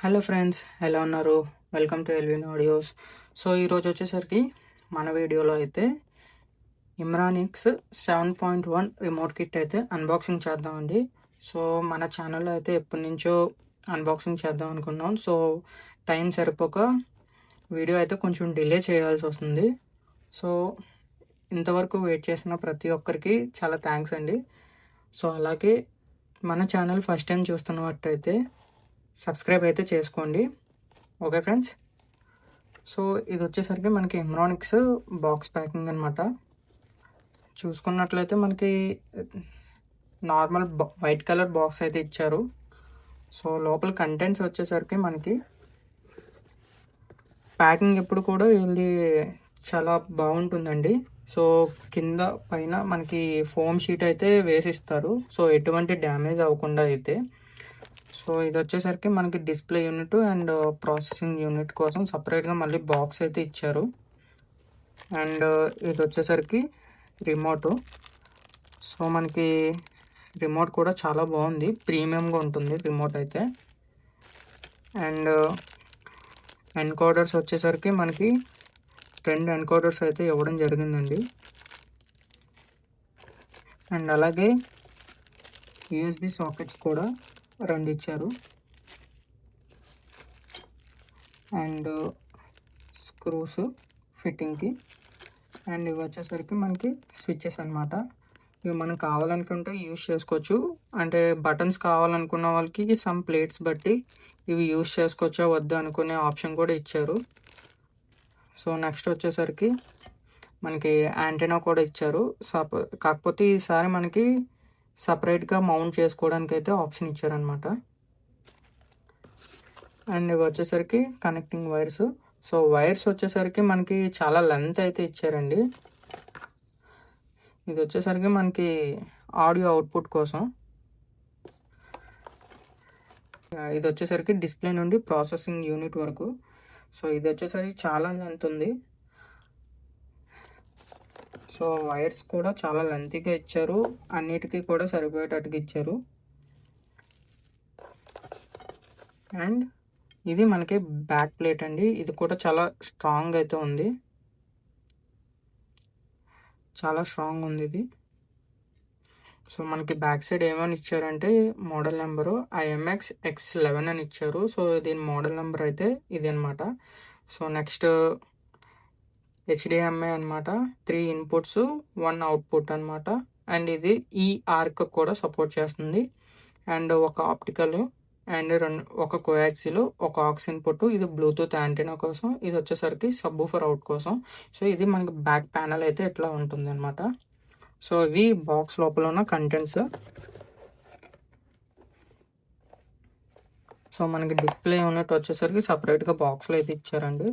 Hello friends, ఎలా ఉన్నారు? Welcome to Elvin audios. So ఈరోజు వచ్చేసరికి మన వీడియోలో అయితే ఇమ్రానిక్స్ 7.1 రిమోట్ కిట్ అయితే అన్బాక్సింగ్ చేద్దామండి. సో మన ఛానల్లో అయితే ఎప్పటి నుంచో అన్బాక్సింగ్ చేద్దాం అనుకున్నాం. సో టైం సరిపోక వీడియో అయితే కొంచెం డిలే చేయాల్సి వస్తుంది. సో ఇంతవరకు వెయిట్ చేసిన ప్రతి ఒక్కరికి చాలా థ్యాంక్స్ అండి. సో అలాగే మన ఛానల్ ఫస్ట్ టైం చూస్తున్నట్టయితే సబ్స్క్రైబ్ అయితే చేసుకోండి. Okay friends. సో ఇది వచ్చేసరికి మనకి ఇమ్రానిక్స్ బాక్స్ ప్యాకింగ్ అనమాట. చూసుకున్నట్లయితే మనకి నార్మల్ వైట్ కలర్ బాక్స్ అయితే ఇచ్చారు. సో లోపల కంటెంట్స్ వచ్చేసరికి మనకి ప్యాకింగ్ ఎప్పుడు కూడా ఇది చాలా బాగుంటుందండి. సో కింద పైన మనకి ఫోమ్ షీట్ అయితే వేసిస్తారు. సో ఎటువంటి డ్యామేజ్ అవ్వకుండా అయితే. సో ఇది వచ్చేసరికి మనకి display unit and processing unit కోసం సపరేట్గా మళ్ళీ బాక్స్ అయితే ఇచ్చారు. అండ్ ఇది వచ్చేసరికి రిమోట్. సో మనకి రిమోట్ కూడా చాలా బాగుంది, ప్రీమియంగా ఉంటుంది రిమోట్ అయితే. అండ్ ఎన్కోడర్స్ వచ్చేసరికి మనకి 2 ఎన్కోడర్స్ అయితే ఇవ్వడం జరిగిందండి. అండ్ అలాగే యూఎస్బి సాకెట్స్ కూడా 2 ఇచ్చారు. And screws ఫిట్టింగ్కి. అండ్ ఇవి వచ్చేసరికి మనకి స్విచ్చెస్ అనమాట. ఇవి మనం కావాలనుకుంటే యూజ్ చేసుకోవచ్చు. అంటే బటన్స్ కావాలనుకున్న వాళ్ళకి సమ్ ప్లేట్స్ బట్టి ఇవి యూజ్ చేసుకోవచ్చా వద్దు అనుకునే ఆప్షన్ కూడా ఇచ్చారు. సో నెక్స్ట్ వచ్చేసరికి మనకి యాంటెనా కూడా ఇచ్చారు. కాకపోతే ఈసారి మనకి సపరేట్గా మౌంట్ చేసుకోవడానికి అయితే ఆప్షన్ ఇచ్చారనమాట. అండ్ ఇవి వచ్చేసరికి కనెక్టింగ్ వైర్స్. సో వైర్స్ వచ్చేసరికి మనకి చాలా లెంత్ అయితే ఇచ్చారండి. ఇది వచ్చేసరికి మనకి ఆడియో అవుట్పుట్ కోసం. ఇది వచ్చేసరికి డిస్ప్లే నుండి ప్రాసెసింగ్ యూనిట్ వరకు. సో ఇది వచ్చేసరికి చాలా లెంత్ ఉంది. సో వైర్స్ కూడా చాలా లెంతీగా ఇచ్చారు, అన్నిటికీ కూడా సరిపోయేటట్టుగా ఇచ్చారు. అండ్ ఇది మనకి బ్యాక్ ప్లేట్ అండి. ఇది కూడా చాలా స్ట్రాంగ్ అయితే ఉంది, చాలా స్ట్రాంగ్ ఉంది ఇది. సో మనకి బ్యాక్ సైడ్ ఏమని ఇచ్చారంటే మోడల్ నెంబరు IMX X11 అని ఇచ్చారు. సో దీని మోడల్ నెంబర్ అయితే ఇది అనమాట. సో నెక్స్ట్ HDMI అనమాట. 3 ఇన్పుట్స్ 1 అవుట్పుట్ అనమాట. అండ్ ఇది ఈ ఆర్క్ కూడా సపోర్ట్ చేస్తుంది. అండ్ ఒక ఆప్టికల్ అండ్ ఒక కోయాక్సిల్, ఒక ఆక్స్ ఇన్పుట్. ఇది బ్లూటూత్ యాంటీనా కోసం. ఇది వచ్చేసరికి సబ్వూఫర్ అవుట్ కోసం. సో ఇది మనకి బ్యాక్ ప్యానల్ అయితే ఇట్లా ఉంటుంది అనమాట. సో ఇవి బాక్స్ లోపల ఉన్న కంటెంట్స్. సో మనకి డిస్ప్లే యూనిట్ వచ్చేసరికి సపరేట్గా బాక్స్లో అయితే ఇచ్చారండి.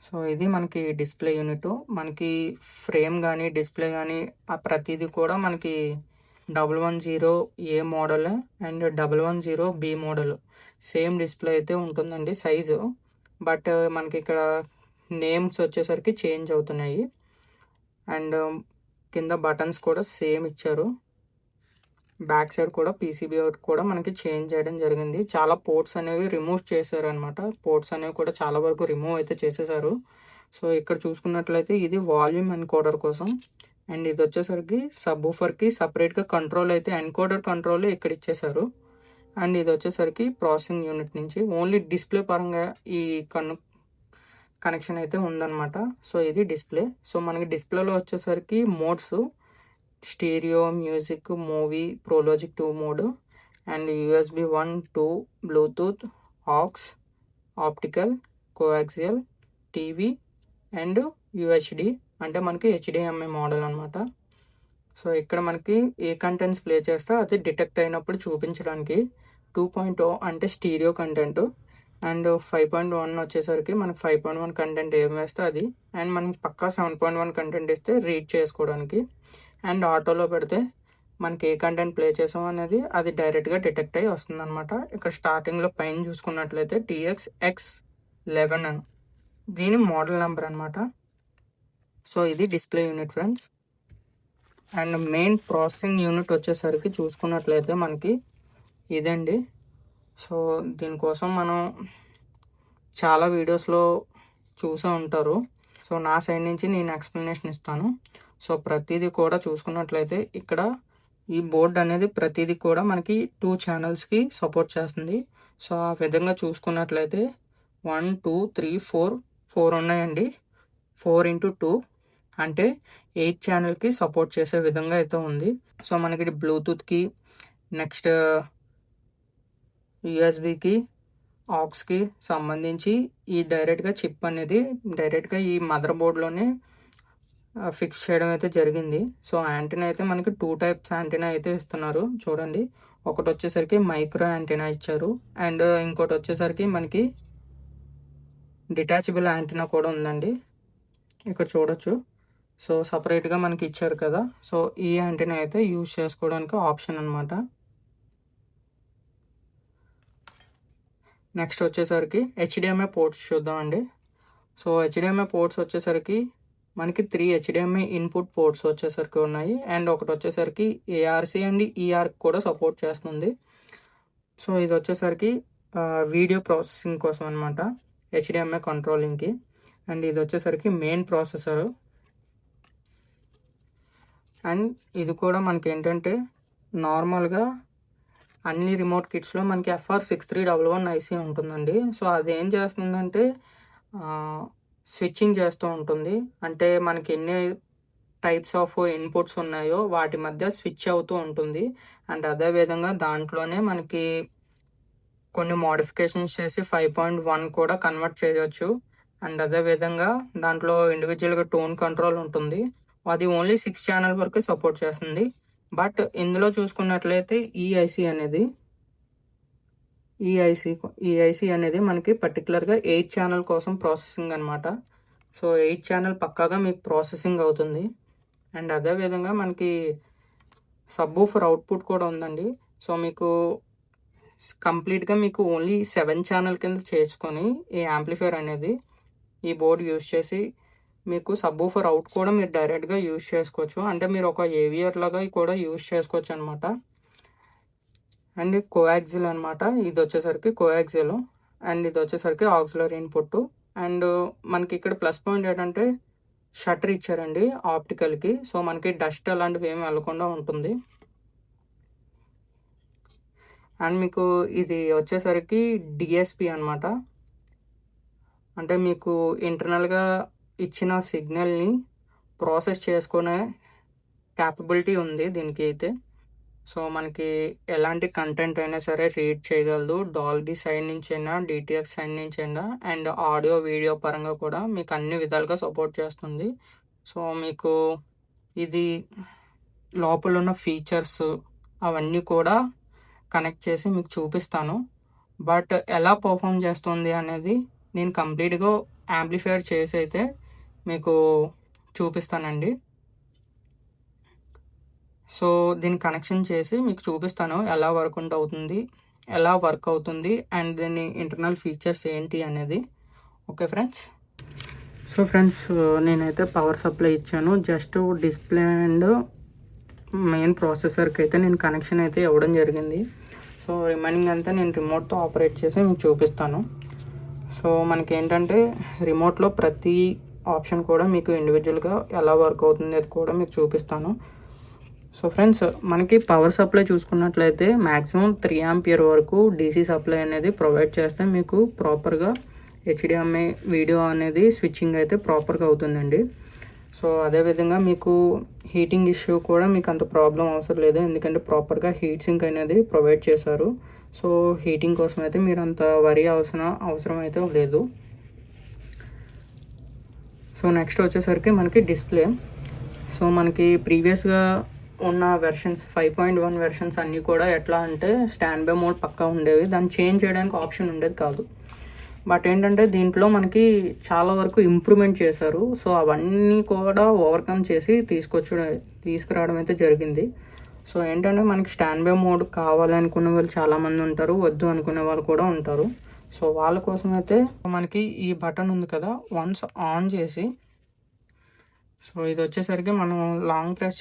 సో ఇది మనకి డిస్ప్లే యూనిట్. మనకి ఫ్రేమ్ కానీ డిస్ప్లే కానీ ఆ ప్రతిదీ కూడా మనకి 110A model and 110B model same display అయితే ఉంటుందండి సైజు. బట్ మనకి ఇక్కడ నేమ్స్ వచ్చేసరికి చేంజ్ అవుతున్నాయి. అండ్ కింద బటన్స్ కూడా సేమ్ ఇచ్చారు. బ్యాక్ సైడ్ కూడా PCB కూడా మనకి చేంజ్ చేయడం జరిగింది. చాలా పోర్ట్స్ అనేవి రిమూవ్ చేశారు అనమాట. పోర్ట్స్ అనేవి కూడా చాలా వరకు రిమూవ్ అయితే చేసేసారు. సో ఇక్కడ చూసుకున్నట్లయితే ఇది వాల్యూమ్ ఎన్కోడర్ కోసం. అండ్ ఇది వచ్చేసరికి సబ్వూఫర్కి సపరేట్గా కంట్రోల్ అయితే ఎన్కోడర్ కంట్రోల్ ఇక్కడ ఇచ్చేసారు. అండ్ ఇది వచ్చేసరికి ప్రాసెసింగ్ యూనిట్ నుంచి ఓన్లీ డిస్ప్లే పరంగా ఈ కనెక్షన్ అయితే ఉందన్నమాట. సో ఇది డిస్ప్లే. సో మనకి డిస్ప్లేలో వచ్చేసరికి modes stereo, music, movie, Pro Logic 2 mode and USB 1, 2, Bluetooth, aux, optical, coaxial, TV and UHD అంటే మనకి HDMI మోడల్ అనమాట. సో ఇక్కడ మనకి ఏ కంటెంట్స్ ప్లే చేస్తే అది డిటెక్ట్ అయినప్పుడు చూపించడానికి 2.0 అంటే స్టీరియో కంటెంట్. అండ్ 5.1 వచ్చేసరికి మనకి 5.1 కంటెంట్ ఏం వేస్తే అది. అండ్ మనకి పక్కా 7.1 కంటెంట్ ఇస్తే రీడ్ చేసుకోవడానికి. అండ్ ఆటోలో పెడితే మనకి ఏ కంటెంట్ ప్లే చేసాం అనేది అది డైరెక్ట్గా డిటెక్ట్ అయ్యి వస్తుంది అనమాట. ఇక్కడ స్టార్టింగ్లో పైన చూసుకున్నట్లయితే TX X11 అని దీని మోడల్ నెంబర్ అనమాట. సో ఇది display unit friends. And main processing unit వచ్చేసరికి చూసుకున్నట్లయితే మనకి ఇదండి. సో దీనికోసం మనం చాలా వీడియోస్లో చూసే ఉంటారు. సో నా సైడ్ నుంచి నేను ఎక్స్ప్లెనేషన్ ఇస్తాను. సో ప్రతిదీ కూడా చూసుకున్నట్లయితే ఇక్కడ ఈ బోర్డ్ అనేది ప్రతిదీ కూడా మనకి 2 ఛానల్స్కి సపోర్ట్ చేస్తుంది. సో ఆ విధంగా చూసుకున్నట్లయితే 1 2 3 4 ఉన్నాయండి. 4x2 అంటే 8 ఛానల్కి సపోర్ట్ చేసే విధంగా అయితే ఉంది. సో మనకి బ్లూటూత్కి, నెక్స్ట్ యూఎస్బికి, ఆక్స్కి సంబంధించి ఈ డైరెక్ట్గా చిప్ అనేది డైరెక్ట్గా ఈ మదర్ బోర్డ్లోనే ఫిక్స్ చేయడం అయితే జరిగింది. సో యాంటీనా అయితే మనకి 2 టైప్స్ యాంటీనా అయితే ఇస్తున్నారు చూడండి. ఒకటి వచ్చేసరికి మైక్రో యాంటీనా ఇచ్చారు, అండ్ ఇంకోటి వచ్చేసరికి మనకి డిటాచబుల్ యాంటీనా కూడా ఉందండి, ఇక్కడ చూడొచ్చు. సో సపరేట్గా మనకి ఇచ్చారు కదా. సో ఈ యాంటీనా అయితే యూజ్ చేసుకోవడానికి ఆప్షన్ అనమాట. నెక్స్ట్ వచ్చేసరికి హెచ్డిఎంఐ పోర్ట్స్ చూద్దామండి. సో హెచ్డిఎంఐ పోర్ట్స్ వచ్చేసరికి మనకి 3 హెచ్డిఎంఐ ఇన్పుట్ పోర్ట్స్ వచ్చేసరికి ఉన్నాయి, అండ్ ఒకటి వచ్చేసరికి ఏఆర్సి అండ్ ఈఆర్ కూడా సపోర్ట్ చేస్తుంది. సో ఇది వచ్చేసరికి వీడియో ప్రాసెసింగ్ కోసం అనమాట, హెచ్డిఎంఐ కంట్రోలింగ్కి. అండ్ ఇది వచ్చేసరికి మెయిన్ ప్రాసెసరు. అండ్ ఇది కూడా మనకి ఏంటంటే నార్మల్గా అన్ని రిమోట్ కిట్స్లో మనకి FR6311 ఐసీ ఉంటుందండి. సో అది ఏం చేస్తుందంటే స్విచ్చింగ్ చేస్తూ ఉంటుంది. అంటే మనకి ఎన్ని టైప్స్ ఆఫ్ ఇన్పుట్స్ ఉన్నాయో వాటి మధ్య స్విచ్ అవుతూ ఉంటుంది. అండ్ అదేవిధంగా దాంట్లోనే మనకి కొన్ని మోడిఫికేషన్స్ చేసి 5.1 కూడా కన్వర్ట్ చేయవచ్చు. అండ్ అదేవిధంగా దాంట్లో ఇండివిజువల్గా టోన్ కంట్రోల్ ఉంటుంది. అది ఓన్లీ 6 ఛానల్ వరకు సపోర్ట్ చేస్తుంది. బట్ ఇందులో చూసుకున్నట్లయితే ఈ ఐసీ అనేది మనకి పర్టికులర్గా 8 ఛానల్ కోసం ప్రాసెసింగ్ అనమాట. సో 8 ఛానల్ పక్కాగా మీకు ప్రాసెసింగ్ అవుతుంది. అండ్ అదేవిధంగా మనకి సబ్వూఫర్ అవుట్పుట్ కూడా ఉందండి. సో మీకు కంప్లీట్గా మీకు ఓన్లీ 7 ఛానల్ కింద చేసుకొని ఈ యాంప్లిఫైర్ అనేది ఈ బోర్డు యూజ్ చేసి మీకు సబ్వూఫర్ అవుట్ కూడా మీరు డైరెక్ట్గా యూజ్ చేసుకోవచ్చు. అంటే మీరు ఒక ఏవియర్ లాగా కూడా యూజ్ చేసుకోవచ్చు అనమాట. అండ్ కోయాక్సిల్ అనమాట, ఇది వచ్చేసరికి కోయాక్సిల్, అండ్ ఇది వచ్చేసరికి ఆక్సిలరీ ఇన్పుట్. అండ్ మనకి ఇక్కడ ప్లస్ పాయింట్ ఏంటంటే షట్టర్ ఇచ్చారండి ఆప్టికల్కి. సో మనకి డస్ట్ అలాంటివి ఏమి వెళ్ళకుండా ఉంటుంది. అండ్ మీకు ఇది వచ్చేసరికి డిఎస్పి అనమాట, అంటే మీకు ఇంటర్నల్గా ఇచ్చిన సిగ్నల్ని ప్రాసెస్ చేసుకునే క్యాపబిలిటీ ఉంది దీనికి అయితే. సో మనకి ఎలాంటి కంటెంట్ అయినా సరే రీడ్ చేయగలదు, డాల్బీ సైడ్ నుంచి అయినా, డిటిఎక్స్ సైడ్ నుంచి అయినా, అండ్ ఆడియో వీడియో పరంగా కూడా మీకు అన్ని విధాలుగా సపోర్ట్ చేస్తుంది. సో మీకు ఇది లోపల ఉన్న ఫీచర్స్ అవన్నీ కూడా కనెక్ట్ చేసి మీకు చూపిస్తాను. బట్ ఎలా పర్ఫామ్ చేస్తుంది అనేది నేను కంప్లీట్గా యాంప్లిఫైర్ చేసి అయితే మీకు చూపిస్తానండి. సో దీన్ని కనెక్షన్ చేసి మీకు చూపిస్తాను ఎలా వర్క్ అవుతుంది అండ్ దీని ఇంటర్నల్ ఫీచర్స్ ఏంటి అనేది. Okay friends. సో ఫ్రెండ్స్, నేనైతే పవర్ సప్లై ఇచ్చాను. జస్ట్ డిస్ప్లే అండ్ మెయిన్ ప్రాసెసర్కి అయితే నేను కనెక్షన్ అయితే ఇవ్వడం జరిగింది. సో రిమైనింగ్ అంతా నేను రిమోట్తో ఆపరేట్ చేసి మీకు చూపిస్తాను. సో మనకి ఏంటంటే రిమోట్లో ప్రతి ఆప్షన్ కూడా మీకు ఇండివిజువల్గా ఎలా వర్క్ అవుతుంది అది కూడా మీకు చూపిస్తాను. సో ఫ్రెండ్స్, మనకి పవర్ సప్లై చూసుకున్నట్లయితే మ్యాక్సిమం 3 ఆంపియర్ వరకు డీసీ సప్లై అనేది ప్రొవైడ్ చేస్తే మీకు ప్రాపర్గా హెచ్డిఎంఐ వీడియో అనేది స్విచ్చింగ్ అయితే ప్రాపర్గా అవుతుందండి. సో అదేవిధంగా మీకు హీటింగ్ ఇష్యూ కూడా మీకు అంత ప్రాబ్లం అవసరం లేదు, ఎందుకంటే ప్రాపర్గా హీట్ సింక్ అనేది ప్రొవైడ్ చేశారు. సో హీటింగ్ కోసం అయితే మీరు అంత వరి అవసరం అయితే లేదు. సో నెక్స్ట్ వచ్చేసరికి మనకి డిస్ప్లే. సో మనకి ప్రీవియస్గా ఉన్న వెర్షన్స్ 5.1 వెర్షన్స్ అన్నీ కూడా ఎట్లా అంటే స్టాండ్ బై మోడ్ పక్కా ఉండేవి, దాన్ని చేంజ్ చేయడానికి ఆప్షన్ ఉండేది కాదు. బట్ ఏంటంటే దీంట్లో మనకి చాలా వరకు ఇంప్రూవ్మెంట్ చేశారు. సో అవన్నీ కూడా ఓవర్కమ్ చేసి తీసుకురావడం అయితే జరిగింది. సో ఏంటంటే మనకి స్టాండ్ బై మోడ్ కావాలనుకునే వాళ్ళు చాలామంది ఉంటారు, వద్దు అనుకునే వాళ్ళు కూడా ఉంటారు. సో వాళ్ళ కోసం అయితే మనకి ఈ బటన్ ఉంది కదా, వన్స్ ఆన్ చేసి, సో ఇది వచ్చేసరికి మనం లాంగ్ ప్రెస్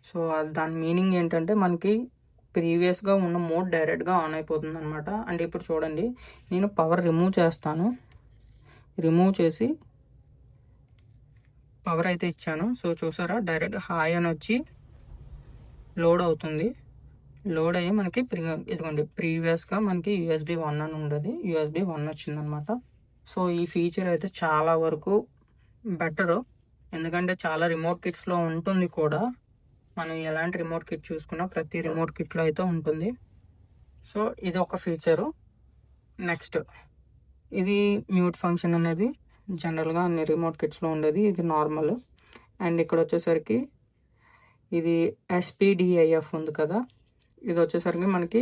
సో దాని మీనింగ్ ఏంటంటే మనకి ప్రీవియస్గా ఉన్న మోడ్ డైరెక్ట్గా ఆన్ అయిపోతుంది అనమాట. అంటే ఇప్పుడు చూడండి, నేను పవర్ రిమూవ్ చేస్తాను. రిమూవ్ చేసి పవర్ అయితే ఇచ్చాను. సో చూసారా, డైరెక్ట్ హాయ్ అని వచ్చి లోడ్ అవుతుంది. లోడ్ అయ్యి మనకి ఇదిగోండి, ప్రీవియస్గా మనకి USB 1 అని ఉండేది, USB 1 వచ్చిందనమాట. సో ఈ ఫీచర్ అయితే చాలా వరకు బెటరు, ఎందుకంటే చాలా రిమోట్ కిట్స్లో ఉంటుంది కూడా. మనం ఎలాంటి రిమోట్ కిట్ చూసుకున్నా ప్రతి రిమోట్ కిట్లో అయితే ఉంటుంది. సో ఇది ఒక ఫీచరు. నెక్స్ట్, ఇది మ్యూట్ ఫంక్షన్ అనేది జనరల్గా అన్ని రిమోట్ కిట్స్లో ఉండేది, ఇది నార్మల్. అండ్ ఇక్కడ వచ్చేసరికి ఇది SPDIF ఉంది కదా, ఇది వచ్చేసరికి మనకి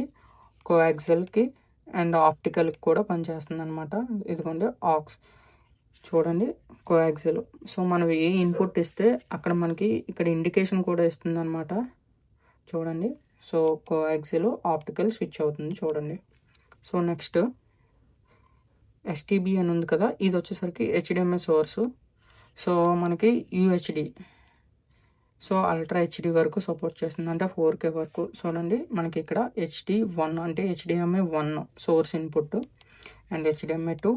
కోయాక్సిల్కి అండ్ ఆప్టికల్కి కూడా పనిచేస్తుంది అనమాట. ఇదిగోండి చూడండి, కోయాక్సిల్. సో మనం ఏ ఇన్పుట్ ఇస్తే అక్కడ మనకి ఇక్కడ ఇండికేషన్ కూడా ఇస్తుంది అనమాట. చూడండి, సో కోయాక్సిల్ ఆప్టికల్ స్విచ్ అవుతుంది చూడండి. సో నెక్స్ట్ STB అని ఉంది కదా, ఇది వచ్చేసరికి HDMI సోర్సు. సో మనకి UHD, సో అల్ట్రా HD వరకు సపోర్ట్ చేస్తుంది, అంటే 4K వరకు. చూడండి మనకి ఇక్కడ HD1 అంటే HDMI 1 source input, and HDMI 2,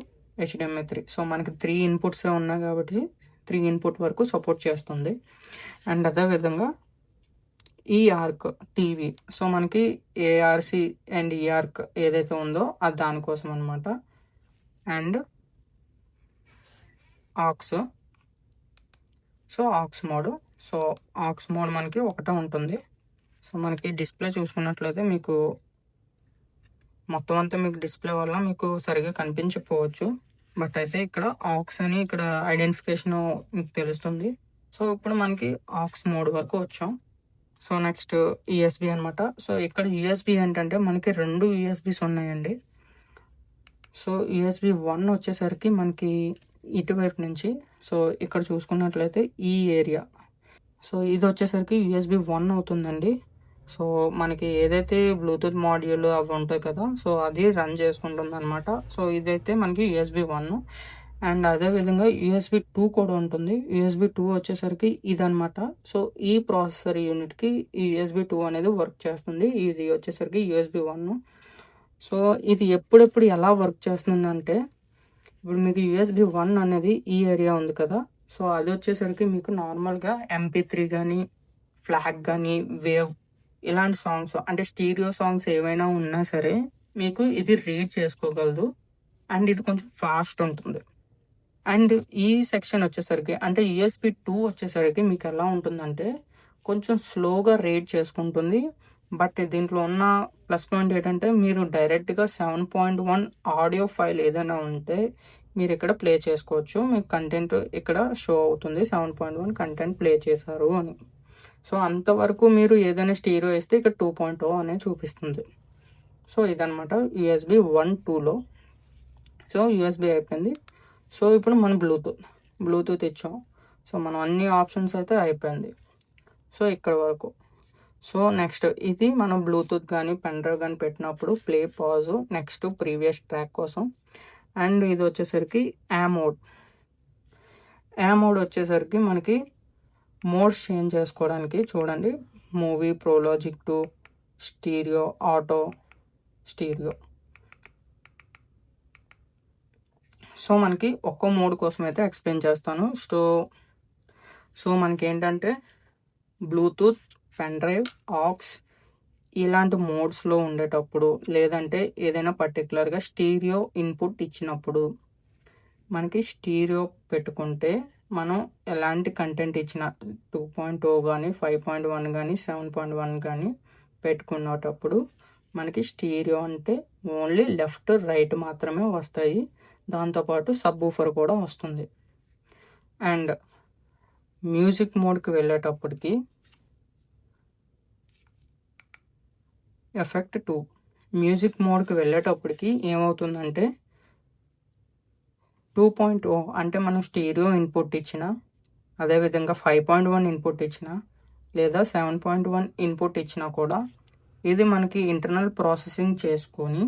HDMI 3. So మనకి 3 ఇన్పుట్సే ఉన్నాయి కాబట్టి 3 ఇన్పుట్ వరకు సపోర్ట్ చేస్తుంది. అండ్ అదేవిధంగా EARC టీవీ, సో మనకి ARC అండ్ EARC ఏదైతే ఉందో అది దానికోసం అనమాట. And aux, so aux mode. So aux mode మనకి ఒకటే ఉంటుంది. సో మనకి డిస్ప్లే చూసుకున్నట్లయితే మీకు మొత్తం అంతా మీకు డిస్ప్లే వల్ల మీకు సరిగా కనిపించకపోవచ్చు, బట్ అయితే ఇక్కడ ఆక్స్ అని ఇక్కడ ఐడెంటిఫికేషన్ మీకు తెలుస్తుంది. సో ఇప్పుడు మనకి ఆక్స్ మోడ్ వరకు వచ్చాం. సో నెక్స్ట్ USB అనమాట. సో ఇక్కడ USB ఏంటంటే మనకి 2 USBs ఉన్నాయండి. సో USB 1 వచ్చేసరికి మనకి ఇటువైపు నుంచి, సో ఇక్కడ చూసుకున్నట్లయితే ఈ ఏరియా, సో ఇది వచ్చేసరికి USB 1 అవుతుందండి. సో మనకి ఏదైతే బ్లూటూత్ మాడ్యూల్ అవి ఉంటాయి కదా, సో అది రన్ చేసుకుంటుంది అనమాట. సో ఇదైతే మనకి USB 1. అండ్ అదేవిధంగా USB 2 కూడా ఉంటుంది. USB 2 వచ్చేసరికి ఇదనమాట. సో ఈ ప్రాసెసర్ యూనిట్కి ఈ USB 2 అనేది వర్క్ చేస్తుంది. ఇది వచ్చేసరికి USB 1. సో ఇది ఎప్పుడెప్పుడు ఎలా వర్క్ చేస్తుందంటే, ఇప్పుడు మీకు USB 1 అనేది ఈ ఏరియా ఉంది కదా, సో అది వచ్చేసరికి మీకు నార్మల్గా MP3 కానీ, ఫ్లాగ్ కానీ, వేవ్ ఇలాంటి సాంగ్స్ అంటే స్టీరియో సాంగ్స్ ఏవైనా ఉన్నా సరే మీకు ఇది రీడ్ చేసుకోగలదు. అండ్ ఇది కొంచెం ఫాస్ట్ ఉంటుంది. అండ్ ఈ సెక్షన్ వచ్చేసరికి అంటే USB 2 వచ్చేసరికి మీకు ఎలా ఉంటుందంటే కొంచెం స్లోగా రీడ్ చేసుకుంటుంది. బట్ దీంట్లో ఉన్న ప్లస్ పాయింట్ ఏంటంటే మీరు డైరెక్ట్గా 7.1 ఆడియో ఫైల్ ఏదైనా ఉంటే మీరు ఇక్కడ ప్లే చేసుకోవచ్చు. మీకు కంటెంట్ ఇక్కడ షో అవుతుంది 7.1 కంటెంట్ ప్లే చేశారు అని. సో అంతవరకు మీరు ఏదైనా స్టీరియో వేస్తే ఇక్కడ 2.0 అనేది చూపిస్తుంది. సో ఇదనమాట USB 1, 2లో. సో USB అయిపోయింది. సో ఇప్పుడు మనం బ్లూటూత్ ఇచ్చాం. సో మనం అన్ని ఆప్షన్స్ అయితే అయిపోయింది. సో ఇక్కడ వరకు. సో నెక్స్ట్ ఇది మనం బ్లూటూత్ కానీ పెన్ డ్రైవ్ కానీ పెట్టినప్పుడు play, pause, next previous track కోసం. అండ్ ఇది వచ్చేసరికి ఏ మోడ్ వచ్చేసరికి మనకి మోడ్స్ చేంజ్ చేసుకోవడానికి. చూడండి, movie, Pro Logic 2, stereo, auto, stereo. So మనకి ఒక్కో మోడ్ కోసం అయితే ఎక్స్ప్లెయిన్ చేస్తాను. సో మనకి ఏంటంటే బ్లూటూత్, పెన్ డ్రైవ్, ఆక్స్ ఇలాంటి మోడ్స్లో ఉండేటప్పుడు, లేదంటే ఏదైనా పర్టికులర్గా స్టీరియో ఇన్పుట్ ఇచ్చినప్పుడు మనకి స్టీరియో పెట్టుకుంటే మనం ఎలాంటి కంటెంట్ ఇచ్చిన 2.0 కానీ, 5.1 కానీ, 7.1 కానీ పెట్టుకునేటప్పుడు మనకి స్టీరియో అంటే ఓన్లీ లెఫ్ట్, రైట్ మాత్రమే వస్తాయి. దాంతోపాటు సబ్వూఫర్ కూడా వస్తుంది. అండ్ మ్యూజిక్ మోడ్కి వెళ్ళేటప్పటికి ఎఫెక్ట్ 2 మ్యూజిక్ మోడ్కి వెళ్ళేటప్పటికి ఏమవుతుందంటే 2.0 అంటే మనం స్టీరియో ఇన్పుట్ ఇచ్చిన, అదేవిధంగా 5.1 ఇన్పుట్ ఇచ్చిన, లేదా 7.1 ఇన్పుట్ ఇచ్చినా కూడా ఇది మనకి ఇంటర్నల్ ప్రాసెసింగ్ చేసుకొని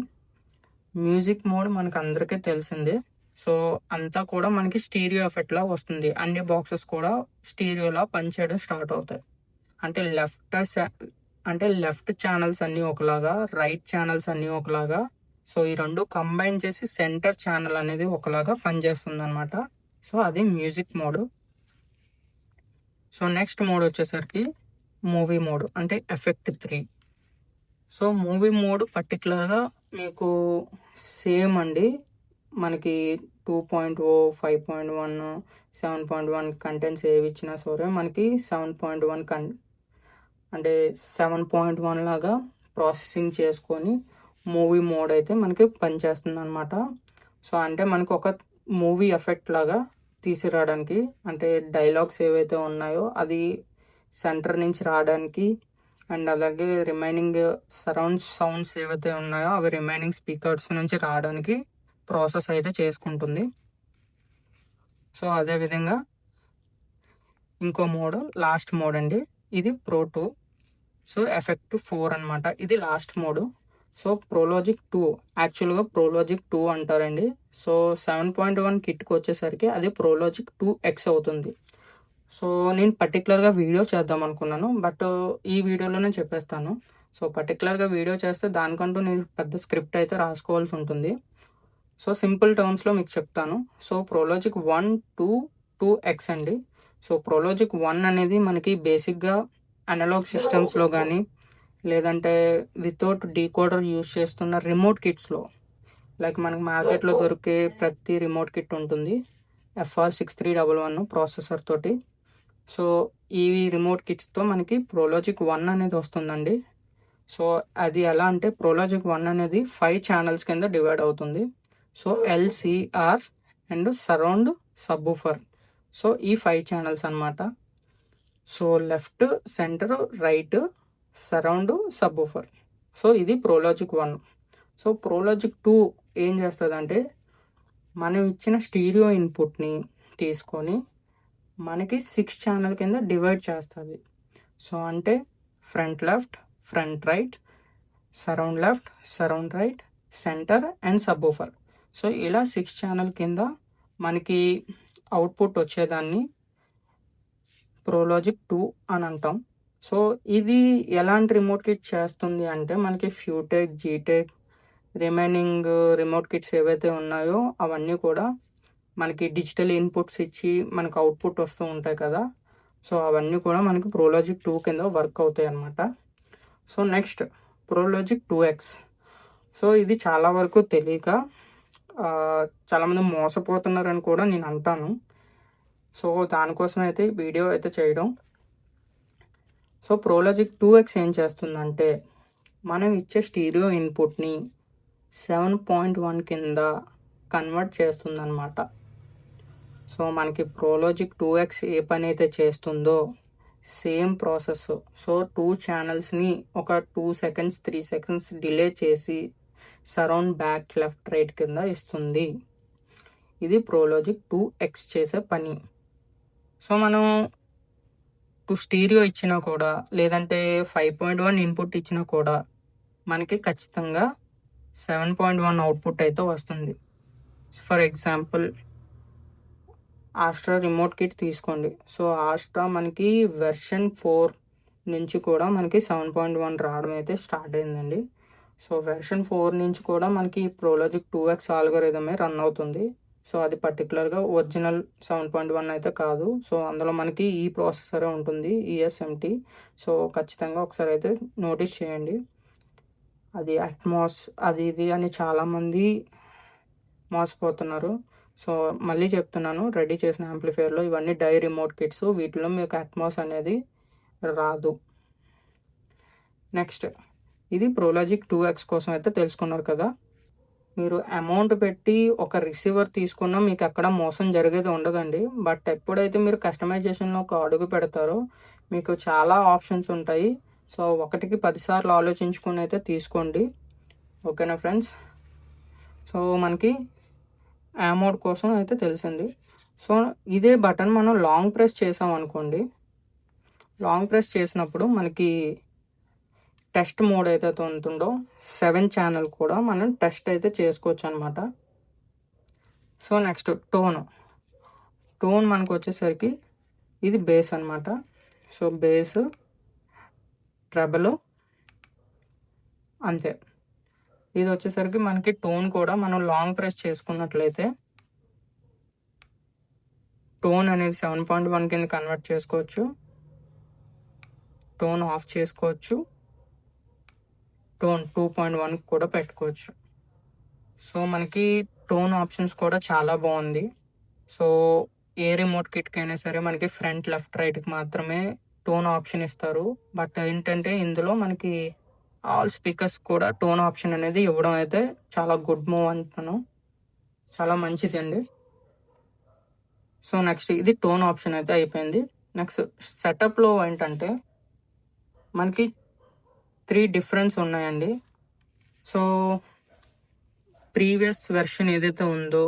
మ్యూజిక్ మోడ్ మనకు అందరికీ తెలిసిందే. సో అంతా కూడా మనకి స్టీరియో ఎఫెక్ట్లా వస్తుంది. అన్ని బాక్సెస్ కూడా స్టీరియోలా పనిచేయడం స్టార్ట్ అవుతాయి. అంటే లెఫ్ట్ ఛానల్స్ అన్నీ ఒకలాగా, రైట్ ఛానల్స్ అన్నీ ఒకలాగా. సో ఈ రెండు కంబైన్ చేసి సెంటర్ ఛానల్ అనేది ఒకలాగా పనిచేస్తుంది అనమాట. సో అది music mode. So next mode వచ్చేసరికి మూవీ మోడ్, అంటే ఎఫెక్ట్ 3. సో మూవీ మోడ్ పర్టికులర్గా మీకు సేమ్ అండి, మనకి 2.0, 5.1, 7.1 కంటెంట్స్ ఏవి ఇచ్చినా సరే మనకి 7.1 అంటే 7.1 లాగా ప్రాసెసింగ్ చేసుకొని మూవీ మోడ్ అయితే మనకి పనిచేస్తుంది అనమాట. సో అంటే మనకు ఒక మూవీ ఎఫెక్ట్ లాగా తీసుకురావడానికి, అంటే డైలాగ్స్ ఏవైతే ఉన్నాయో అది సెంటర్ నుంచి రావడానికి, అండ్ అలాగే రిమైనింగ్ సరౌండ్ సౌండ్స్ ఏవైతే ఉన్నాయో అవి రిమైనింగ్ స్పీకర్స్ నుంచి రావడానికి ప్రాసెస్ అయితే చేసుకుంటుంది. సో అదేవిధంగా ఇంకో మోడ్ లాస్ట్ మోడ్ అండి, ఇది Pro 2. సో ఎఫెక్ట్ 4 అనమాట, ఇది లాస్ట్ మోడ్. సో ప్రోలాజిక్ 2, యాక్చువల్గా ప్రోలాజిక్ 2 అంటారండి. సో 7.1 కిట్కి వచ్చేసరికి అది ప్రోలాజిక్ 2X అవుతుంది. సో నేను పర్టికులర్గా వీడియో చేద్దాం అనుకున్నాను, బట్ ఈ వీడియోలోనే చెప్పేస్తాను. సో పర్టికులర్గా వీడియో చేస్తే దానికంటూ నేను పెద్ద స్క్రిప్ట్ అయితే రాసుకోవాల్సి ఉంటుంది. సో సింపుల్ టర్మ్స్లో మీకు చెప్తాను. సో ప్రోలాజిక్ 1 to 2X అండి. సో ప్రోలాజిక్ 1 అనేది మనకి బేసిక్గా అనలాగ్ సిస్టమ్స్లో కానీ, లేదంటే వితౌట్ డీకోడర్ యూజ్ చేస్తున్న రిమోట్ కిట్స్లో, లైక్ మనకి మార్కెట్లో దొరికే ప్రతి రిమోట్ కిట్ ఉంటుంది FR6311 ప్రాసెసర్ తోటి. సో ఈ రిమోట్ కిట్స్తో మనకి ప్రోలాజిక్ 1 అనేది వస్తుందండి. సో అది ఎలా అంటే ప్రోలాజిక్ 1 అనేది 5 ఛానల్స్ కింద డివైడ్ అవుతుంది. So LCR and surround subwoofer. So ఈ 5 ఛానల్స్ అనమాట. So left, centre, right, surround, subwoofer. So ఇది ప్రోలాజిక్ 1. సో ప్రోలాజిక్ 2 ఏం చేస్తుందంటే మనం ఇచ్చిన స్టీరియో ఇన్పుట్ని తీసుకొని మనకి 6 ఛానల్ కింద డివైడ్ చేస్తుంది. సో అంటే front left, front right, surround left, surround right, centre and subwoofer. So ఇలా 6 ఛానల్ కింద మనకి అవుట్పుట్ వచ్చేదాన్ని ప్రోలాజిక్ 2 అని అంటాం. సో ఇది ఎలాంటి రిమోట్ కిట్ చేస్తుంది అంటే మనకి ఫ్యూటెక్, జీటెక్, రిమైనింగ్ రిమోట్ కిట్స్ ఏవైతే ఉన్నాయో అవన్నీ కూడా మనకి డిజిటల్ ఇన్పుట్స్ ఇచ్చి మనకు అవుట్పుట్ వస్తూ ఉంటాయి కదా. సో అవన్నీ కూడా మనకి ప్రోలాజిక్ 2 కింద వర్క్ అవుతాయి అన్నమాట. So next Pro Logic 2X. So ఇది చాలా వరకు తెలియక చాలామంది మోసపోతున్నారని కూడా నేను అంటాను. సో దానికోసం అయితే వీడియో అయితే చేయడం. సో ప్రోలాజిక్ 2X ఏం చేస్తుందంటే మనం ఇచ్చే స్టీరియో ఇన్పుట్ని 7.1 కింద కన్వర్ట్ చేస్తుందన్నమాట. సో మనకి ప్రోలాజిక్ 2X ఏ పని అయితే చేస్తుందో సేమ్ ప్రాసెస్. సో 2 ఛానల్స్ని ఒక 2 సెకండ్స్ 3 సెకండ్స్ డిలే చేసి సరౌండ్, బ్యాక్, లెఫ్ట్, రైట్ కింద ఇస్తుంది. ఇది ప్రోలాజిక్ 2X చేసే పని. సో మనం 2 స్టీరియో ఇచ్చినా కూడా, లేదంటే 5.1 ఇన్పుట్ ఇచ్చినా కూడా మనకి ఖచ్చితంగా 7.1 అవుట్పుట్ అయితే వస్తుంది. ఫర్ ఎగ్జాంపుల్ ఆస్ట్రా రిమోట్ కిట్ తీసుకోండి. సో ఆస్ట్రా మనకి వెర్షన్ 4 నుంచి కూడా మనకి 7.1 రావడం అయితే స్టార్ట్ అయిందండి. సో వెర్షన్ 4 నుంచి కూడా మనకి ప్రోలాజిక్ 2X ఆల్గోరిథమే రన్ అవుతుంది. సో అది పర్టికులర్గా ఒరిజినల్ 7.1 అయితే కాదు. సో అందులో మనకి ఈ ప్రాసెసరే ఉంటుంది, ESMT. సో ఖచ్చితంగా ఒకసారి అయితే నోటీస్ చేయండి. అది అట్మాస్ అది ఇది అని చాలామంది మోసపోతున్నారు. సో మళ్ళీ చెప్తున్నాను, రెడీ చేసిన యాంప్లిఫైయర్లో ఇవన్నీ డై రిమోట్ కిట్స్, వీటిలో మీకు అట్మాస్ అనేది రాదు. నెక్స్ట్ ఇది ప్రోలాజిక్ 2X కోసం అయితే తెలుసుకున్నారు కదా. మీరు అమౌంట్ పెట్టి ఒక రిసీవర్ తీసుకున్నా మీకు అక్కడ మోసం జరిగేది ఉండదండి. బట్ ఎప్పుడైతే మీరు కస్టమైజేషన్లో ఒక అడుగు పెడతారో మీకు చాలా ఆప్షన్స్ ఉంటాయి. సో 1కి 10 సార్లు ఆలోచించుకుని అయితే తీసుకోండి. ఓకేనా ఫ్రెండ్స్. సో మనకి అమౌంట్ కోసం అయితే తెలిసింది. సో ఇదే బటన్ మనం లాంగ్ ప్రెస్ చేసాం అనుకోండి, లాంగ్ ప్రెస్ చేసినప్పుడు మనకి టెస్ట్ మోడ్ అయితే ఉంటుందో 7 ఛానల్ కూడా మనం టెస్ట్ అయితే చేసుకోవచ్చు అనమాట. సో నెక్స్ట్ టోన్ మనకు వచ్చేసరికి ఇది బేస్ అనమాట. సో బేస్ ట్రెబల్, అంతే. ఇది వచ్చేసరికి మనకి టోన్ కూడా మనం లాంగ్ ప్రెస్ చేసుకున్నట్లయితే టోన్ అనేది 7.1 కింద కన్వర్ట్ చేసుకోవచ్చు, టోన్ ఆఫ్ చేసుకోవచ్చు, టోన్ 2.1 కూడా పెట్టుకోవచ్చు. సో మనకి టోన్ ఆప్షన్స్ కూడా చాలా బాగుంది. సో ఏ రిమోట్ కిట్కి అయినా సరే మనకి ఫ్రంట్, లెఫ్ట్, రైట్కి మాత్రమే టోన్ ఆప్షన్ ఇస్తారు. బట్ ఏంటంటే ఇందులో మనకి ఆల్ స్పీకర్స్ కూడా టోన్ ఆప్షన్ అనేది ఇవ్వడం అయితే చాలా గుడ్ మూవ్ అంటున్నాను, చాలా మంచిది అండి. సో నెక్స్ట్ ఇది టోన్ ఆప్షన్ అయితే అయిపోయింది. నెక్స్ట్ సెటప్లో ఏంటంటే మనకి 3 డిఫరెన్స్ ఉన్నాయండి. సో ప్రీవియస్ వెర్షన్ ఏదైతే ఉందో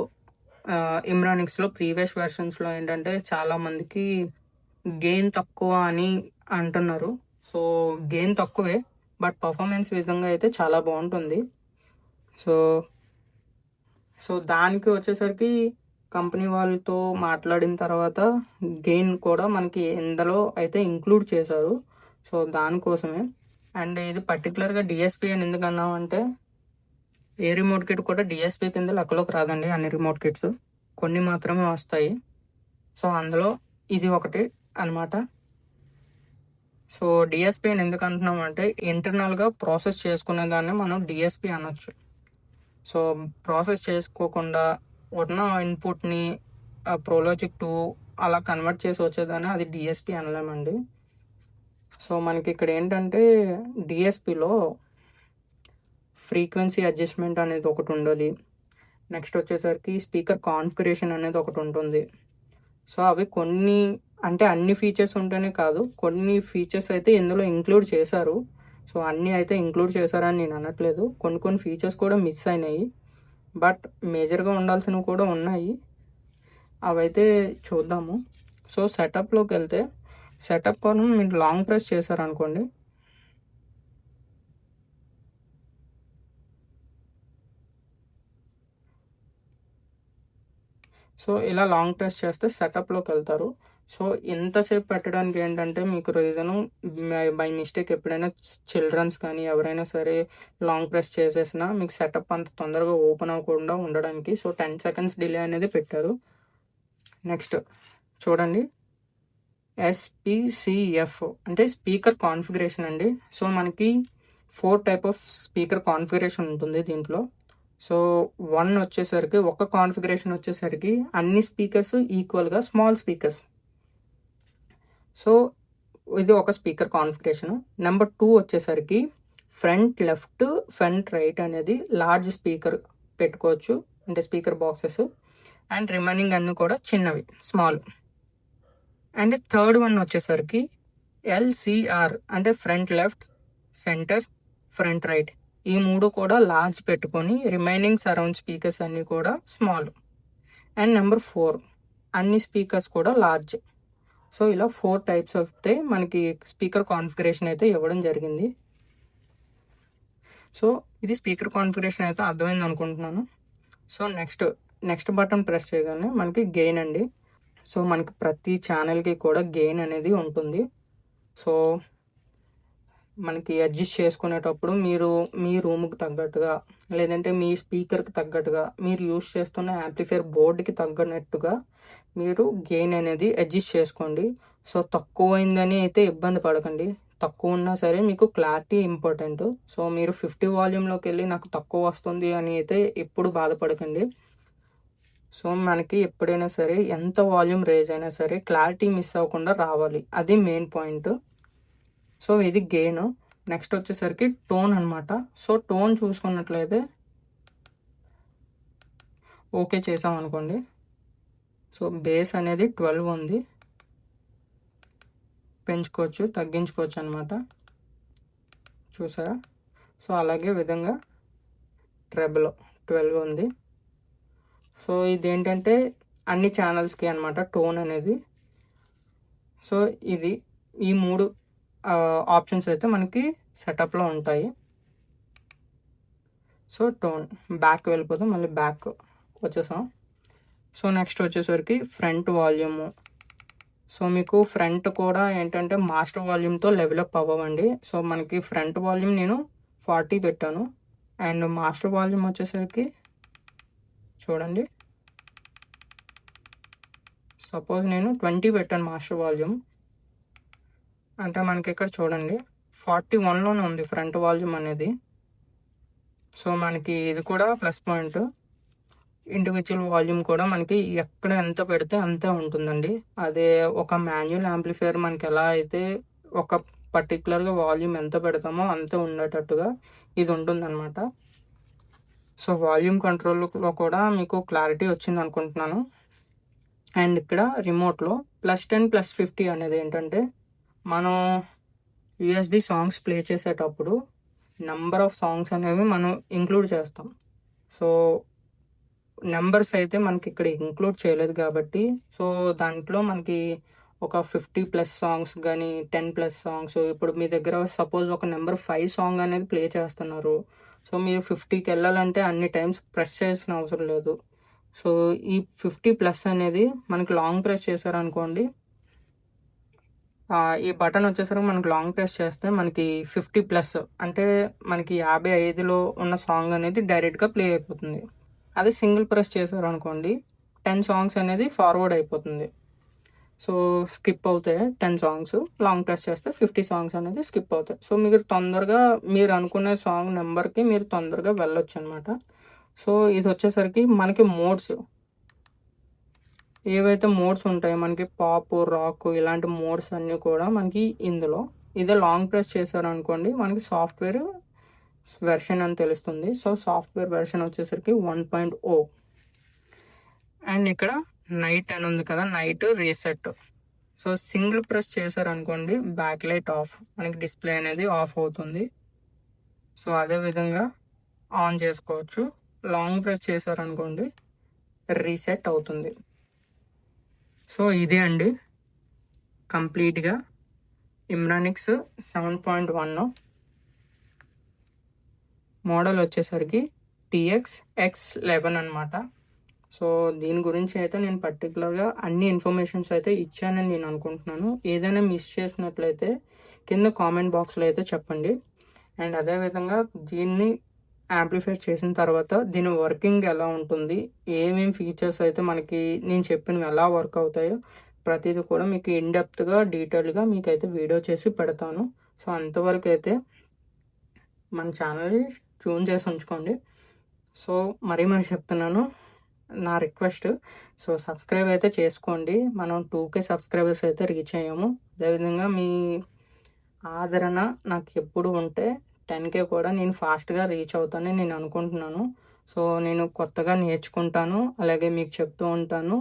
ఇమ్రానిక్స్లో ప్రీవియస్ వెర్షన్స్లో ఏంటంటే చాలామందికి గెయిన్ తక్కువ అని అంటున్నారు. సో గెయిన్ తక్కువే, బట్ పర్ఫార్మెన్స్ విధంగా అయితే చాలా బాగుంటుంది. సో దానికి వచ్చేసరికి కంపెనీ వాళ్ళతో మాట్లాడిన తర్వాత గెయిన్ కూడా మనకి ఇందులో అయితే ఇంక్లూడ్ చేశారు. సో దానికోసమే. అండ్ ఇది పర్టికులర్గా డిఎస్పి అని ఎందుకు అన్నామంటే ఏ రిమోట్ కిట్ కూడా డిఎస్పి కింద లెక్కలోకి రాదండి. అన్ని రిమోట్ కిట్స్ కొన్ని మాత్రమే వస్తాయి. సో అందులో ఇది ఒకటి అనమాట. సో డిఎస్పి అని ఎందుకు అంటున్నాం అంటే ఇంటర్నల్గా ప్రాసెస్ చేసుకునే దాన్ని మనం డిఎస్పి అనొచ్చు. సో ప్రాసెస్ చేసుకోకుండా ఉన్న ఇన్పుట్ని ప్రోలాజిక్ 2 అలా కన్వర్ట్ చేసి వచ్చేదాన్ని అది డిఎస్పి అనలేమండి. సో మనకి ఇక్కడ ఏంటంటే డిఎస్పిలో ఫ్రీక్వెన్సీ అడ్జస్ట్మెంట్ అనేది ఒకటి ఉండాలి. నెక్స్ట్ వచ్చేసరికి స్పీకర్ కాన్ఫిగరేషన్ అనేది ఒకటి ఉంటుంది. సో అవి కొన్ని అంటే అన్ని ఫీచర్స్ ఉంటేనే కాదు, కొన్ని ఫీచర్స్ అయితే ఇందులో ఇంక్లూడ్ చేశారు. సో అన్నీ అయితే ఇంక్లూడ్ చేశారని నేను అనట్లేదు, కొన్ని ఫీచర్స్ కూడా మిస్ అయినాయి. బట్ మేజర్గా ఉండాల్సినవి కూడా ఉన్నాయి, అవైతే చూద్దాము. సో సెటప్లోకి వెళ్తే సెటప్ కోసం మీరు లాంగ్ ప్రెస్ చేశారనుకోండి, సో ఇలా లాంగ్ ప్రెస్ చేస్తే సెటప్లోకి వెళ్తారు. సో ఇంతసేపు పెట్టడానికి ఏంటంటే మీకు రీజను బై మిస్టేక్ ఎప్పుడైనా చిల్డ్రన్స్ కానీ ఎవరైనా సరే లాంగ్ ప్రెస్ చేసేసినా మీకు సెటప్ అంత తొందరగా ఓపెన్ అవ్వకుండా ఉండడానికి సో 10 seconds డిలే అనేది పెట్టారు. నెక్స్ట్ చూడండి, ఎస్పిసిఎఫ్ అంటే స్పీకర్ కాన్ఫిగరేషన్ అండి. సో మనకి 4 type ఆఫ్ స్పీకర్ కాన్ఫిగరేషన్ ఉంటుంది దీంట్లో. సో 1 వచ్చేసరికి ఒక కాన్ఫిగరేషన్ వచ్చేసరికి అన్ని స్పీకర్స్ ఈక్వల్గా స్మాల్ స్పీకర్స్. సో ఇది ఒక స్పీకర్ కాన్ఫిగరేషన్. నెంబర్ 2 వచ్చేసరికి ఫ్రంట్ లెఫ్ట్, ఫ్రంట్ రైట్ అనేది లార్జ్ స్పీకర్ పెట్టుకోవచ్చు, అంటే స్పీకర్ బాక్సెస్. అండ్ రిమైనింగ్ అన్నీ కూడా చిన్నవి, స్మాల్. అండ్ థర్డ్ వన్ వచ్చేసరికి ఎల్సిఆర్ అంటే front left, centre, front right, ఈ 3 కూడా లార్జ్ పెట్టుకొని రిమైనింగ్ సరౌండ్ స్పీకర్స్ అన్నీ కూడా స్మాల్. అండ్ నెంబర్ 4 అన్ని స్పీకర్స్ కూడా లార్జ్. సో ఇలా 4 types అయితే మనకి స్పీకర్ కాన్ఫిగరేషన్ అయితే ఇవ్వడం జరిగింది. సో ఇది స్పీకర్ కాన్ఫిగరేషన్ అయితే అర్థమైంది అనుకుంటున్నాను. సో నెక్స్ట్ బటన్ ప్రెస్ చేయగానే మనకి గెయిన్ అండి. సో మనకి ప్రతి ఛానల్కి కూడా గెయిన్ అనేది ఉంటుంది. సో మనకి అడ్జస్ట్ చేసుకునేటప్పుడు మీరు మీ రూమ్కి తగ్గట్టుగా లేదంటే మీ స్పీకర్కి తగ్గట్టుగా మీరు యూస్ చేస్తున్న యాంప్లిఫైర్ బోర్డుకి తగ్గనట్టుగా మీరు గెయిన్ అనేది అడ్జస్ట్ చేసుకోండి. సో తక్కువ అయిందని అయితే ఇబ్బంది పడకండి, తక్కువ ఉన్నా సరే మీకు క్లారిటీ ఇంపార్టెంట్. సో మీరు 50 వాల్యూమ్లోకి వెళ్ళి నాకు తక్కువ వస్తుంది అని అయితే ఎప్పుడు బాధపడకండి. సో మనకి ఎప్పుడైనా సరే ఎంత వాల్యూమ్ రేజ్ అయినా సరే క్లారిటీ మిస్ అవ్వకుండా రావాలి, అది మెయిన్ పాయింట్. సో ఇది గెయిన్. నెక్స్ట్ వచ్చేసరికి టోన్ అనమాట. సో టోన్ చూసుకున్నట్లయితే ఓకే చేసాం అనుకోండి. సో బేస్ అనేది 12 ఉంది, పెంచుకోవచ్చు తగ్గించుకోవచ్చు అనమాట, చూసారా. సో అలాగే విధంగా ట్రెబుల్ 12 ఉంది. సో ఇదేంటంటే అన్ని ఛానల్స్కి అనమాట టోన్ అనేది. సో ఇది ఈ 3 ఆప్షన్స్ అయితే మనకి సెటప్లో ఉంటాయి. సో టోన్ బ్యాక్ వెళ్ళిపోతాం, మళ్ళీ బ్యాక్ వచ్చేసాం. సో నెక్స్ట్ వచ్చేసరికి ఫ్రంట్ వాల్యూము, సో మీకు ఫ్రంట్ కూడా ఏంటంటే మాస్టర్ వాల్యూమ్తో లెవెలప్ అవ్వండి. సో మనకి ఫ్రంట్ వాల్యూమ్ నేను 40 పెట్టాను అండ్ మాస్టర్ వాల్యూమ్ వచ్చేసరికి చూడండి, సపోజ్ నేను 20 పెట్టాను మాస్టర్ వాల్యూమ్. అంటే మనకి ఇక్కడ చూడండి 41లోనే ఉంది ఫ్రంట్ వాల్యూమ్ అనేది. సో మనకి ఇది కూడా ప్లస్ పాయింట్. ఇండివిజువల్ వాల్యూమ్ కూడా మనకి ఎక్కడ ఎంత పెడితే అంతే ఉంటుందండి. అదే ఒక మాన్యువల్ యాంప్లిఫైయర్ మనకి ఎలా అయితే ఒక పర్టికులర్గా వాల్యూమ్ ఎంత పెడతామో అంతే ఉండేటట్టుగా ఇది ఉంటుందన్నమాట. సో వాల్యూమ్ కంట్రోల్లో కూడా మీకు క్లారిటీ వచ్చింది అనుకుంటున్నాను. అండ్ ఇక్కడ రిమోట్లో +10 +50 అనేది ఏంటంటే మనం యూఎస్బి సాంగ్స్ ప్లే చేసేటప్పుడు నెంబర్ ఆఫ్ సాంగ్స్ అనేవి మనం ఇంక్లూడ్ చేస్తాం. సో నెంబర్స్ అయితే మనకి ఇక్కడ ఇంక్లూడ్ చేయలేదు కాబట్టి, సో దాంట్లో మనకి ఒక 50+ సాంగ్స్ కానీ 10+ సాంగ్స్, ఇప్పుడు మీ దగ్గర సపోజ్ ఒక నెంబర్ 5 సాంగ్ అనేది ప్లే చేస్తున్నారు. సో మీరు 50కి వెళ్ళాలంటే అన్ని టైమ్స్ ప్రెస్ చేయాల్సిన అవసరం లేదు. సో ఈ 50+ అనేది మనకి లాంగ్ ప్రెస్ చేశారనుకోండి, ఈ బటన్ వచ్చేసరికి మనకి లాంగ్ ప్రెస్ చేస్తే మనకి 50+ అంటే మనకి 55లో ఉన్న సాంగ్ అనేది డైరెక్ట్గా ప్లే అయిపోతుంది. అదే సింగిల్ ప్రెస్ చేశారు అనుకోండి 10 సాంగ్స్ అనేది ఫార్వర్డ్ అయిపోతుంది. సో స్కిప్ అవుతాయి 10 సాంగ్స్. లాంగ్ ప్రెస్ చేస్తే 50 సాంగ్స్ అనేది స్కిప్ అవుతాయి. సో మీరు తొందరగా మీరు అనుకునే సాంగ్ నెంబర్కి మీరు తొందరగా వెళ్ళొచ్చు అనమాట. సో ఇది వచ్చేసరికి మనకి మోడ్స్, ఏవైతే మోడ్స్ ఉంటాయో మనకి పాప్, రాక్ ఇలాంటి మోడ్స్ అన్నీ కూడా మనకి ఇందులో. ఇదే లాంగ్ ప్రెస్ చేశారు అనుకోండి మనకి సాఫ్ట్వేర్ వెర్షన్ అని తెలుస్తుంది. సో సాఫ్ట్వేర్ వెర్షన్ వచ్చేసరికి 1.0. అండ్ ఇక్కడ నైట్ అని ఉంది కదా, night reset. So single press చేశారు అనుకోండి బ్యాక్ లైట్ ఆఫ్, మనకి డిస్ప్లే అనేది ఆఫ్ అవుతుంది. సో అదే విధంగా ఆన్ చేసుకోవచ్చు. లాంగ్ ప్రెస్ చేశారు అనుకోండి రీసెట్ అవుతుంది. సో ఇదే అండి కంప్లీట్గా ఇమ్రానిక్స్ 7.1 మోడల్ వచ్చేసరికి TX X11 అనమాట. సో దీని గురించి అయితే నేను పర్టికులర్గా అన్ని ఇన్ఫర్మేషన్స్ అయితే ఇచ్చానని నేను అనుకుంటున్నాను. ఏదైనా మిస్ చేసినట్లయితే కింద కామెంట్ బాక్స్లో అయితే చెప్పండి. అండ్ అదేవిధంగా దీన్ని యాంప్లిఫై చేసిన తర్వాత దీని వర్కింగ్ ఎలా ఉంటుంది, ఏమేమి ఫీచర్స్ అయితే మనకి నేను చెప్పినవి ఎలా వర్క్ అవుతాయో ప్రతిదీ కూడా మీకు ఇన్డెప్త్గా డీటెయిల్గా మీకు అయితే వీడియో చేసి పెడతాను. సో అంతవరకు అయితే మన ఛానల్ని ట్యూన్ చేసి ఉంచుకోండి. సో మరీ చెప్తున్నాను, నా రిక్వెస్ట్, సో సబ్స్క్రైబ్ అయితే చేసుకోండి. మనం 2K సబ్స్క్రైబర్స్ అయితే రీచ్ అయ్యాము. అదేవిధంగా మీ ఆదరణ నాకు ఎప్పుడు ఉంటే 10K కూడా నేను ఫాస్ట్గా రీచ్ అవుతానని నేను అనుకుంటున్నాను. సో నేను కొత్తగా నేర్చుకుంటాను, అలాగే మీకు చెప్తూ ఉంటాను.